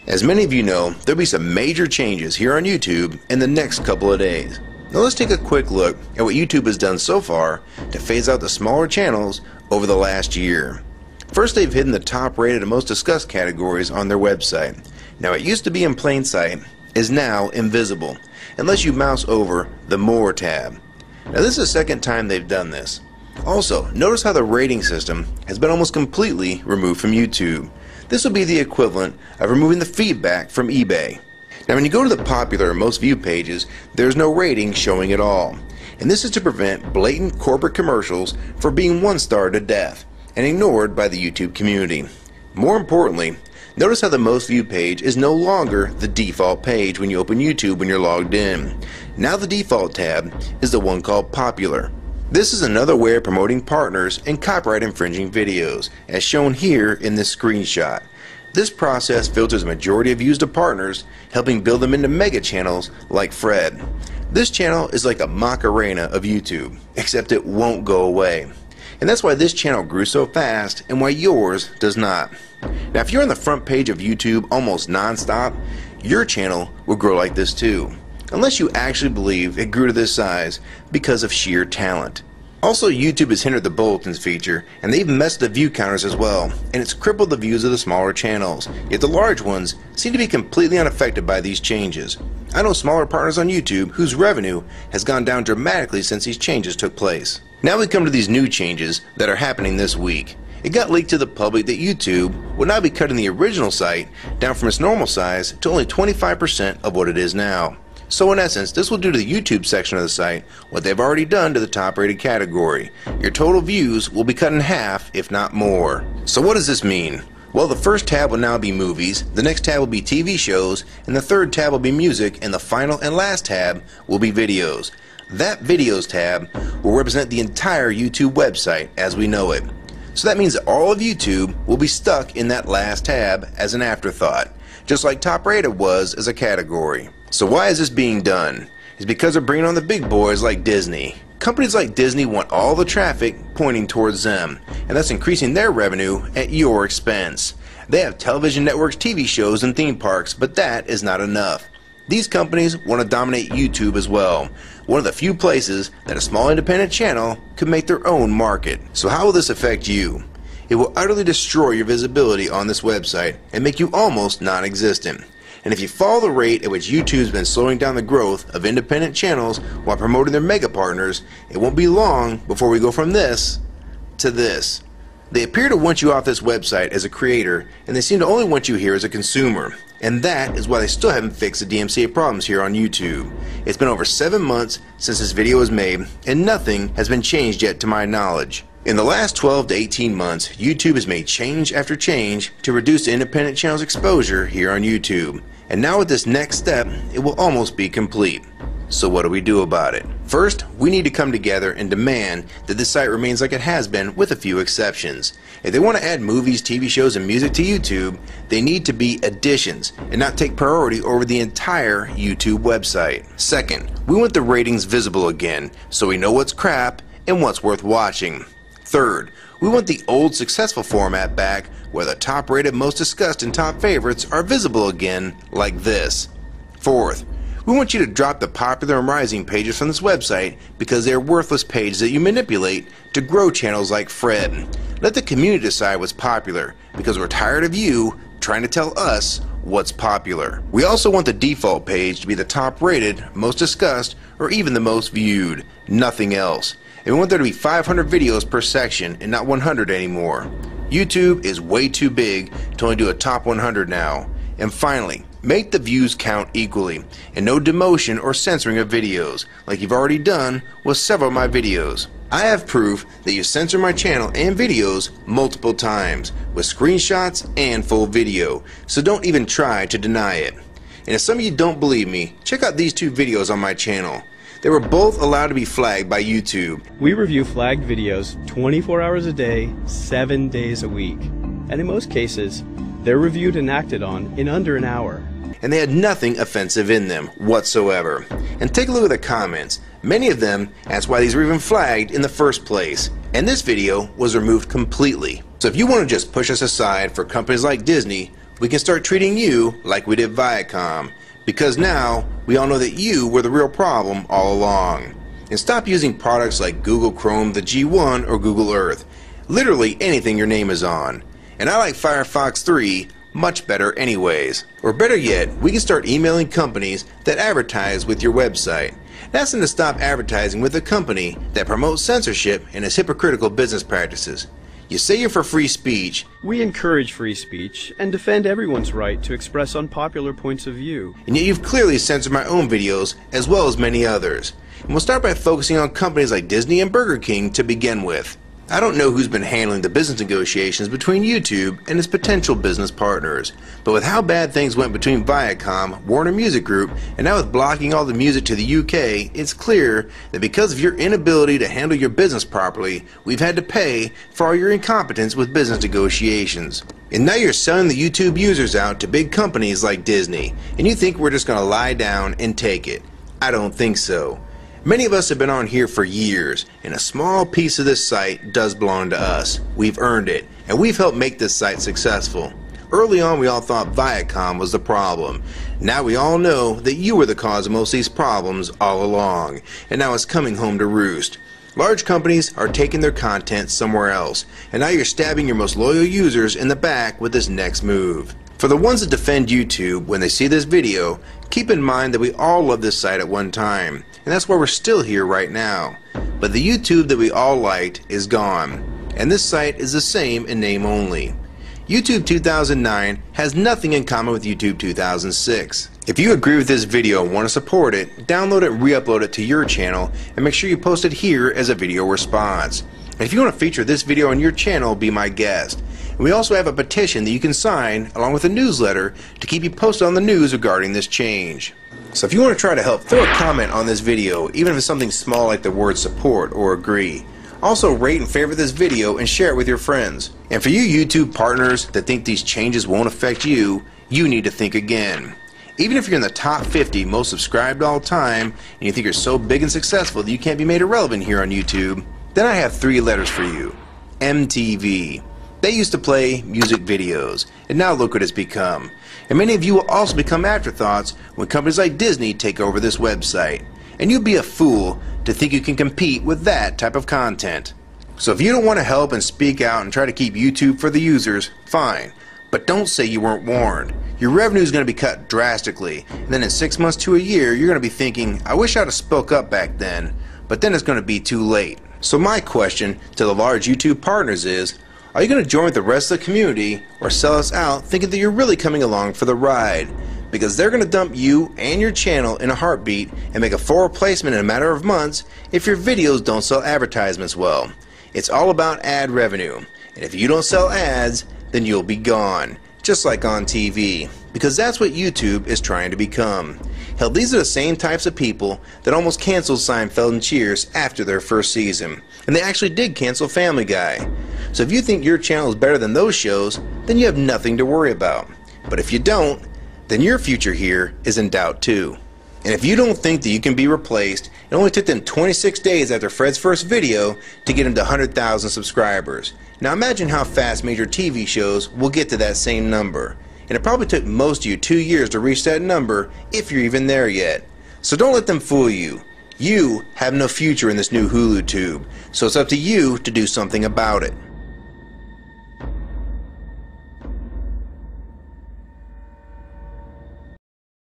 As many of you know, there'll be some major changes here on YouTube in the next couple of days. Now let's take a quick look at what YouTube has done so far to phase out the smaller channels over the last year. First, they've hidden the top rated and most discussed categories on their website. Now it used to be in plain sight, is now invisible, unless you mouse over the More tab. Now this is the second time they've done this. Also, notice how the rating system has been almost completely removed from YouTube. This will be the equivalent of removing the feedback from eBay. Now when you go to the popular or most viewed pages, there's no rating showing at all. And this is to prevent blatant corporate commercials for being one-starred to death and ignored by the YouTube community. More importantly, notice how the most viewed page is no longer the default page when you open YouTube when you're logged in. Now the default tab is the one called Popular. This is another way of promoting partners and copyright infringing videos, as shown here in this screenshot. This process filters a majority of views to partners, helping build them into mega channels like Fred. This channel is like a Macarena of YouTube, except it won't go away. And that's why this channel grew so fast and why yours does not. Now if you're on the front page of YouTube almost non-stop, your channel will grow like this too. Unless you actually believe it grew to this size because of sheer talent. Also, YouTube has hindered the bulletins feature, and they've messed the view counters as well, and it's crippled the views of the smaller channels, yet the large ones seem to be completely unaffected by these changes. I know smaller partners on YouTube whose revenue has gone down dramatically since these changes took place. Now we come to these new changes that are happening this week. It got leaked to the public that YouTube will now be cutting the original site down from its normal size to only 25% of what it is now. So in essence, this will do to the YouTube section of the site what they've already done to the top rated category. Your total views will be cut in half, if not more. So what does this mean? Well, the first tab will now be movies, the next tab will be TV shows, and the third tab will be music, and the final and last tab will be videos. That videos tab will represent the entire YouTube website as we know it. So that means that all of YouTube will be stuck in that last tab as an afterthought, just like top rated was as a category. So why is this being done? It's because they're bringing on the big boys like Disney. Companies like Disney want all the traffic pointing towards them, and that's increasing their revenue at your expense. They have television networks, TV shows, and theme parks, but that is not enough. These companies want to dominate YouTube as well, one of the few places that a small independent channel could make their own market. So how will this affect you? It will utterly destroy your visibility on this website and make you almost non-existent. And if you follow the rate at which YouTube's been slowing down the growth of independent channels while promoting their mega partners, it won't be long before we go from this to this. They appear to want you off this website as a creator, and they seem to only want you here as a consumer. And that is why they still haven't fixed the DMCA problems here on YouTube. It's been over 7 months since this video was made, and nothing has been changed yet to my knowledge. In the last 12 to 18 months, YouTube has made change after change to reduce the independent channel's exposure here on YouTube. And now with this next step, it will almost be complete. So what do we do about it? First, we need to come together and demand that this site remains like it has been with a few exceptions. If they want to add movies, TV shows, and music to YouTube, they need to be additions and not take priority over the entire YouTube website. Second, we want the ratings visible again so we know what's crap and what's worth watching. Third, we want the old successful format back where the top rated, most discussed, and top favorites are visible again like this. Fourth, we want you to drop the popular and rising pages from this website because they are worthless pages that you manipulate to grow channels like Fred. Let the community decide what's popular because we're tired of you trying to tell us what's popular. We also want the default page to be the top rated, most discussed, or even the most viewed. Nothing else. And we want there to be 500 videos per section and not 100 anymore. YouTube is way too big to only do a top 100 now. And finally, make the views count equally and no demotion or censoring of videos like you've already done with several of my videos. I have proof that you censor my channel and videos multiple times with screenshots and full video, so don't even try to deny it. And if some of you don't believe me, check out these two videos on my channel. They were both allowed to be flagged by YouTube. We review flagged videos 24 hours a day, 7 days a week. And in most cases, they're reviewed and acted on in under an hour. And they had nothing offensive in them whatsoever. And take a look at the comments. Many of them asked why these were even flagged in the first place. And this video was removed completely. So if you want to just push us aside for companies like Disney, we can start treating you like we did Viacom, because now we all know that you were the real problem all along. And stop using products like Google Chrome, the G1, or Google Earth. Literally anything your name is on. And I like Firefox 3 much better anyways. Or better yet, we can start emailing companies that advertise with your website. Ask them to stop advertising with a company that promotes censorship and has hypocritical business practices. You say you're for free speech. We encourage free speech and defend everyone's right to express unpopular points of view. And yet you've clearly censored my own videos as well as many others. And we'll start by focusing on companies like Disney and Burger King to begin with. I don't know who's been handling the business negotiations between YouTube and its potential business partners, but with how bad things went between Viacom, Warner Music Group, and now with blocking all the music to the UK, it's clear that because of your inability to handle your business properly, we've had to pay for all your incompetence with business negotiations. And now you're selling the YouTube users out to big companies like Disney, and you think we're just going to lie down and take it. I don't think so. Many of us have been on here for years, and a small piece of this site does belong to us. We've earned it, and we've helped make this site successful. Early on, we all thought Viacom was the problem. Now we all know that you were the cause of most of these problems all along, and now it's coming home to roost. Large companies are taking their content somewhere else, and now you're stabbing your most loyal users in the back with this next move. For the ones that defend YouTube, when they see this video, keep in mind that we all loved this site at one time, and that's why we're still here right now. But the YouTube that we all liked is gone, and this site is the same in name only. YouTube 2009 has nothing in common with YouTube 2006. If you agree with this video and want to support it, download it and re-upload it to your channel, and make sure you post it here as a video response. And if you want to feature this video on your channel, be my guest. And we also have a petition that you can sign along with a newsletter to keep you posted on the news regarding this change. So if you want to try to help, throw a comment on this video, even if it's something small like the word support or agree. Also rate and favorite this video and share it with your friends. And for you YouTube partners that think these changes won't affect you, you need to think again. Even if you're in the top 50 most subscribed all time and you think you're so big and successful that you can't be made irrelevant here on YouTube, then I have 3 letters for you. MTV. They used to play music videos, and now look what it's become. And many of you will also become afterthoughts when companies like Disney take over this website. And you'd be a fool to think you can compete with that type of content. So if you don't want to help and speak out and try to keep YouTube for the users, fine. But don't say you weren't warned. Your revenue is going to be cut drastically, and then in 6 months to a year, you're going to be thinking, I wish I'd have spoke up back then, but then it's going to be too late. So my question to the large YouTube partners is, are you going to join with the rest of the community or sell us out thinking that you're really coming along for the ride? Because they're going to dump you and your channel in a heartbeat and make a full replacement in a matter of months if your videos don't sell advertisements well. It's all about ad revenue, and if you don't sell ads, then you'll be gone, just like on TV, because that's what YouTube is trying to become. Hell, these are the same types of people that almost canceled Seinfeld and Cheers after their first season, and they actually did cancel Family Guy. So if you think your channel is better than those shows, then you have nothing to worry about. But if you don't, then your future here is in doubt too. And if you don't think that you can be replaced, it only took them 26 days after Fred's first video to get him to 100,000 subscribers. Now imagine how fast major TV shows will get to that same number. And it probably took most of you 2 years to reach that number, if you're even there yet. So don't let them fool you. You have no future in this new Hulu tube, so it's up to you to do something about it.